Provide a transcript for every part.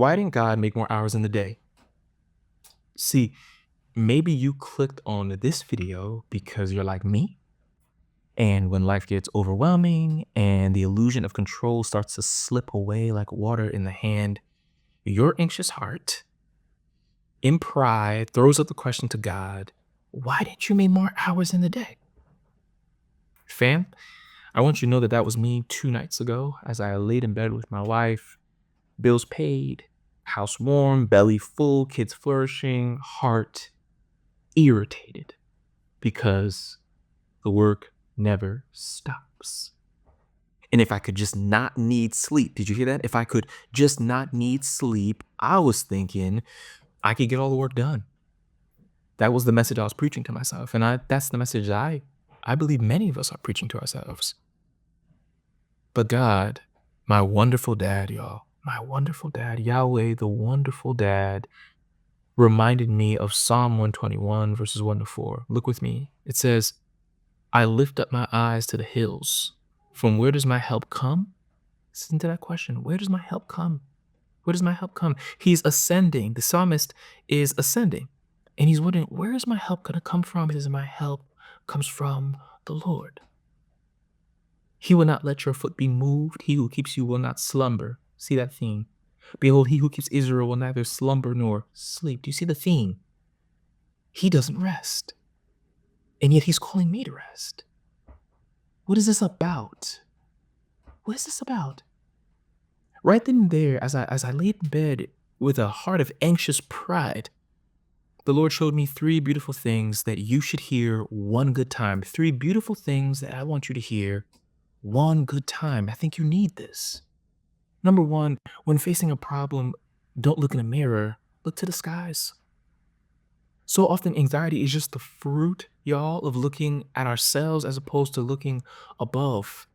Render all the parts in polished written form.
Why didn't God make more hours in the day? See, maybe you clicked on this video because you're like me. And when life gets overwhelming and the illusion of control starts to slip away like water in the hand, your anxious heart, in pride, throws up the question to God, why didn't you make more hours in the day? Fam, I want you to know that that was me 2 nights ago as I laid in bed with my wife, bills paid, house warm, belly full, kids flourishing, heart irritated because the work never stops. And if I could just not need sleep, did you hear that? If I could just not need sleep, I was thinking I could get all the work done. That was the message I was preaching to myself. And that's the message I believe many of us are preaching to ourselves. But God, my wonderful dad, y'all, my wonderful dad, Yahweh, the wonderful dad, reminded me of Psalm 121, verses 1 to 4. Look with me. It says, I lift up my eyes to the hills. From where does my help come? Listen to that question. Where does my help come? Where does my help come? He's ascending. The psalmist is ascending. And he's wondering, where is my help going to come from? He says, my help comes from the Lord. He will not let your foot be moved. He who keeps you will not slumber. See that theme? Behold, he who keeps Israel will neither slumber nor sleep. Do you see the theme? He doesn't rest. And yet he's calling me to rest. What is this about? What is this about? Right then and there, as I laid in bed with a heart of anxious pride, the Lord showed me 3 beautiful things that you should hear one good time. 3 beautiful things that I want you to hear one good time. I think you need this. Number 1, when facing a problem, don't look in a mirror, look to the skies. So often anxiety is just the fruit, y'all, of looking at ourselves as opposed to looking above.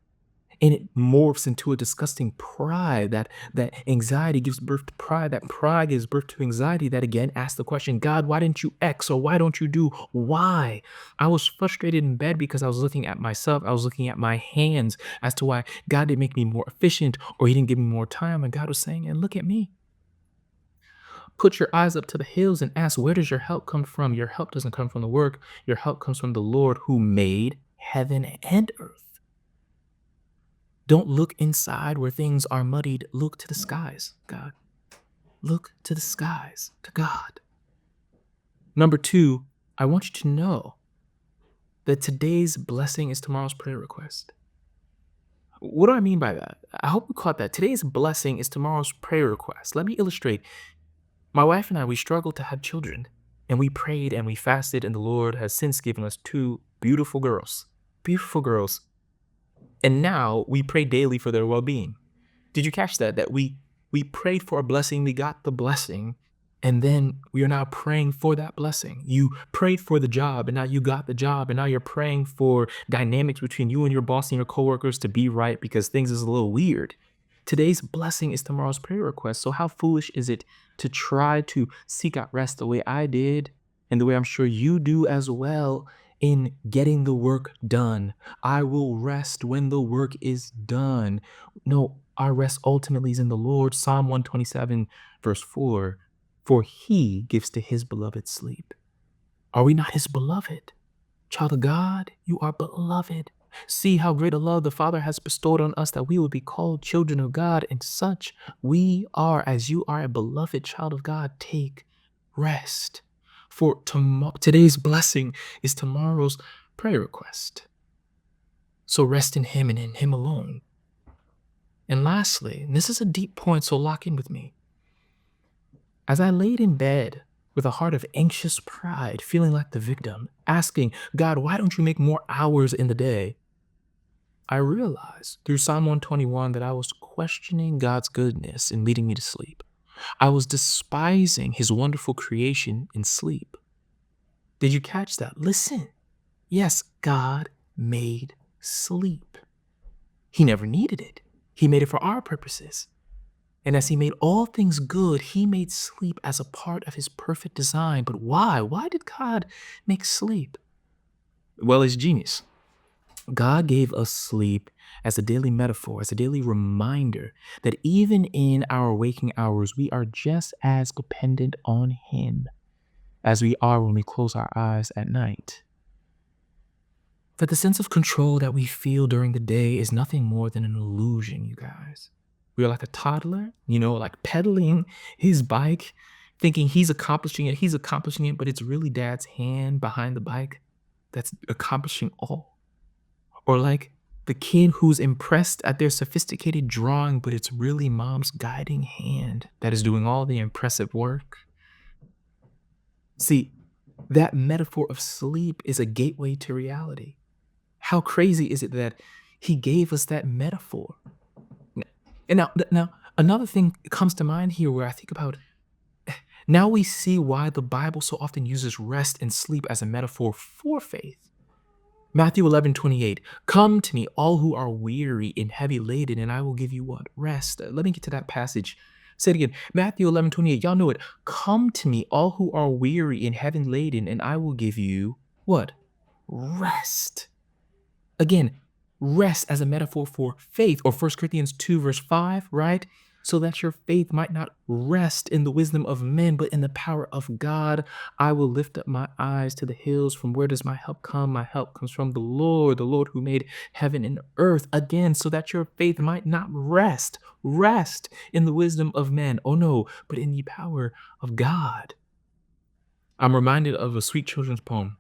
And it morphs into a disgusting pride. That anxiety gives birth to pride. That pride gives birth to anxiety. That again asks the question, God, why didn't you X, or why don't you do Y? I was frustrated in bed because I was looking at myself. I was looking at my hands as to why God didn't make me more efficient, or he didn't give me more time. And God was saying, and look at me. Put your eyes up to the hills and ask, where does your help come from? Your help doesn't come from the work. Your help comes from the Lord who made heaven and earth. Don't look inside where things are muddied. Look to the skies, God. Look to the skies, to God. Number 2, I want you to know that today's blessing is tomorrow's prayer request. What do I mean by that? I hope you caught that. Today's blessing is tomorrow's prayer request. Let me illustrate. My wife and I, we struggled to have children, and we prayed and we fasted, and the Lord has since given us 2 beautiful girls. Beautiful girls. And now we pray daily for their well-being. Did you catch that? That we prayed for a blessing, we got the blessing, and then we are now praying for that blessing. You prayed for the job, and now you got the job, and now you're praying for dynamics between you and your boss and your coworkers to be right because things is a little weird. Today's blessing is tomorrow's prayer request. So how foolish is it to try to seek out rest the way I did, and the way I'm sure you do as well, in getting the work done? I will rest when the work is done. No, our rest ultimately is in the Lord. Psalm 127, verse 4, for he gives to his beloved sleep. Are we not his beloved? Child of God, you are beloved. See how great a love the Father has bestowed on us that we would be called children of God, and such we are. As you are a beloved child of God, take rest. For today's blessing is tomorrow's prayer request. So rest in him and in him alone. And lastly, and this is a deep point, so lock in with me. As I laid in bed with a heart of anxious pride, feeling like the victim, asking, God, why don't you make more hours in the day? I realized through Psalm 121 that I was questioning God's goodness in leading me to sleep. I was despising his wonderful creation in sleep. Did you catch that? Listen. Yes, God made sleep. He never needed it. He made it for our purposes. And as he made all things good, he made sleep as a part of his perfect design. But why? Why did God make sleep? Well, it's genius. God gave us sleep as a daily metaphor, as a daily reminder that even in our waking hours, we are just as dependent on Him as we are when we close our eyes at night. That the sense of control that we feel during the day is nothing more than an illusion, you guys. We are like a toddler, like pedaling his bike, thinking he's accomplishing it, but it's really dad's hand behind the bike that's accomplishing all. Or like the kid who's impressed at their sophisticated drawing, but it's really mom's guiding hand that is doing all the impressive work. See, that metaphor of sleep is a gateway to reality. How crazy is it that he gave us that metaphor? And now another thing comes to mind here where I think about now we see why the Bible so often uses rest and sleep as a metaphor for faith. Matthew 11:28, come to me, all who are weary and heavy laden, and I will give you what? Rest. Let me get to that passage. Say it again. Matthew 11:28, y'all know it. Come to me, all who are weary and heavy laden, and I will give you what? Rest. Again, rest as a metaphor for faith, or 1 Corinthians 2 verse 5, right? So that your faith might not rest in the wisdom of men, but in the power of God. I will lift up my eyes to the hills. From where does my help come? My help comes from the Lord who made heaven and earth. Again, so that your faith might not rest in the wisdom of men. Oh no, but in the power of God. I'm reminded of a sweet children's poem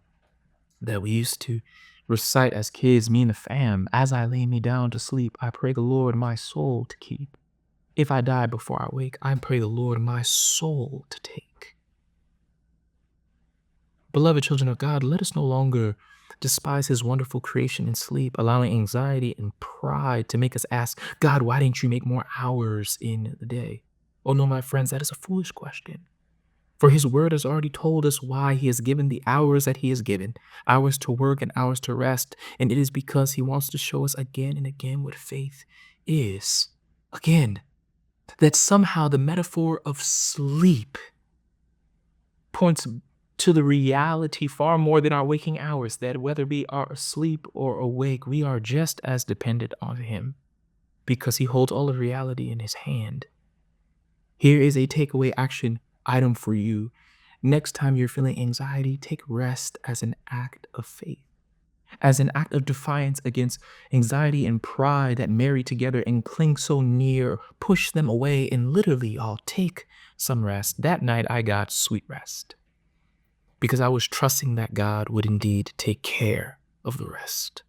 that we used to recite as kids, me and the fam. As I lay me down to sleep, I pray the Lord my soul to keep. If I die before I wake, I pray the Lord my soul to take. Beloved children of God, let us no longer despise His wonderful creation in sleep, allowing anxiety and pride to make us ask, God, why didn't you make more hours in the day? Oh no, my friends, that is a foolish question. For His word has already told us why He has given the hours that He has given, hours to work and hours to rest, and it is because He wants to show us again and again what faith is. Again, that somehow the metaphor of sleep points to the reality far more than our waking hours, that whether we are asleep or awake, we are just as dependent on Him because He holds all of reality in His hand. Here is a takeaway action item for you. Next time you're feeling anxiety, take rest as an act of faith, as an act of defiance against anxiety and pride that marry together and cling so near. Push them away and literally, I'll take some rest. That night I got sweet rest because I was trusting that God would indeed take care of the rest.